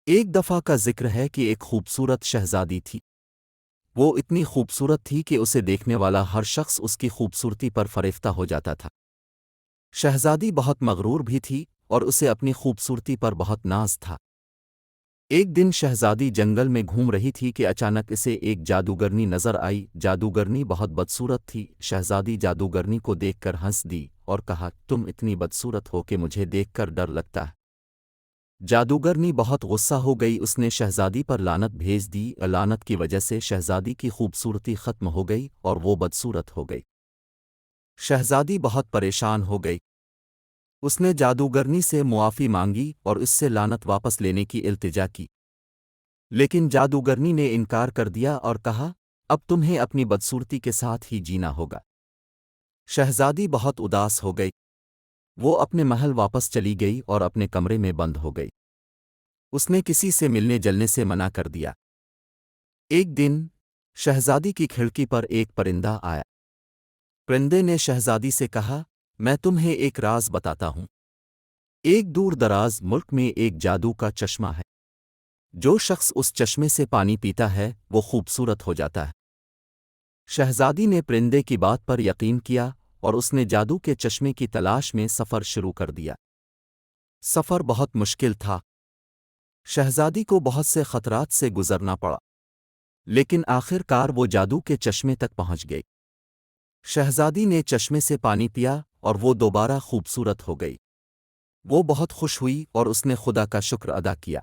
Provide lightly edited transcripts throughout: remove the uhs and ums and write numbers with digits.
ایک دفعہ کا ذکر ہے کہ ایک خوبصورت شہزادی تھی۔ وہ اتنی خوبصورت تھی کہ اسے دیکھنے والا ہر شخص اس کی خوبصورتی پر فریفتہ ہو جاتا تھا۔ شہزادی بہت مغرور بھی تھی اور اسے اپنی خوبصورتی پر بہت ناز تھا۔ ایک دن شہزادی جنگل میں گھوم رہی تھی کہ اچانک اسے ایک جادوگرنی نظر آئی۔ جادوگرنی بہت بدصورت تھی۔ شہزادی جادوگرنی کو دیکھ کر ہنس دی اور کہا، تم اتنی بدصورت ہو کہ مجھے دیکھ کر ڈر لگتا ہے۔ جادوگرنی بہت غصہ ہو گئی۔ اس نے شہزادی پر لعنت بھیج دی۔ لعنت کی وجہ سے شہزادی کی خوبصورتی ختم ہو گئی اور وہ بدصورت ہو گئی۔ شہزادی بہت پریشان ہو گئی۔ اس نے جادوگرنی سے معافی مانگی اور اس سے لعنت واپس لینے کی التجا کی، لیکن جادوگرنی نے انکار کر دیا اور کہا، اب تمہیں اپنی بدصورتی کے ساتھ ہی جینا ہوگا۔ شہزادی بہت اداس ہو گئی۔ وہ اپنے محل واپس چلی گئی اور اپنے کمرے میں بند ہو گئی۔ اس نے کسی سے ملنے جلنے سے منع کر دیا۔ ایک دن شہزادی کی کھڑکی پر ایک پرندہ آیا۔ پرندے نے شہزادی سے کہا، میں تمہیں ایک راز بتاتا ہوں۔ ایک دور دراز ملک میں ایک جادو کا چشمہ ہے۔ جو شخص اس چشمے سے پانی پیتا ہے وہ خوبصورت ہو جاتا ہے۔ شہزادی نے پرندے کی بات پر یقین کیا اور اس نے جادو کے چشمے کی تلاش میں سفر شروع کر دیا۔ سفر بہت مشکل تھا۔ شہزادی کو بہت سے خطرات سے گزرنا پڑا، لیکن آخر کار وہ جادو کے چشمے تک پہنچ گئی۔ شہزادی نے چشمے سے پانی پیا اور وہ دوبارہ خوبصورت ہو گئی۔ وہ بہت خوش ہوئی اور اس نے خدا کا شکر ادا کیا۔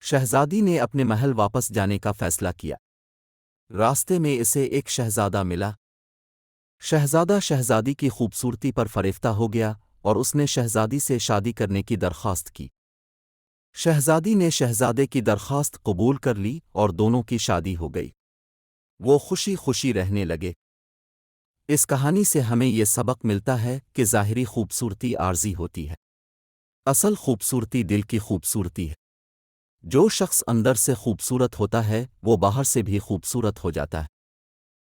شہزادی نے اپنے محل واپس جانے کا فیصلہ کیا۔ راستے میں اسے ایک شہزادہ ملا۔ شہزادہ شہزادی کی خوبصورتی پر فریفتہ ہو گیا اور اس نے شہزادی سے شادی کرنے کی درخواست کی۔ شہزادی نے شہزادے کی درخواست قبول کر لی اور دونوں کی شادی ہو گئی۔ وہ خوشی خوشی رہنے لگے۔ اس کہانی سے ہمیں یہ سبق ملتا ہے کہ ظاہری خوبصورتی عارضی ہوتی ہے، اصل خوبصورتی دل کی خوبصورتی ہے۔ جو شخص اندر سے خوبصورت ہوتا ہے وہ باہر سے بھی خوبصورت ہو جاتا ہے۔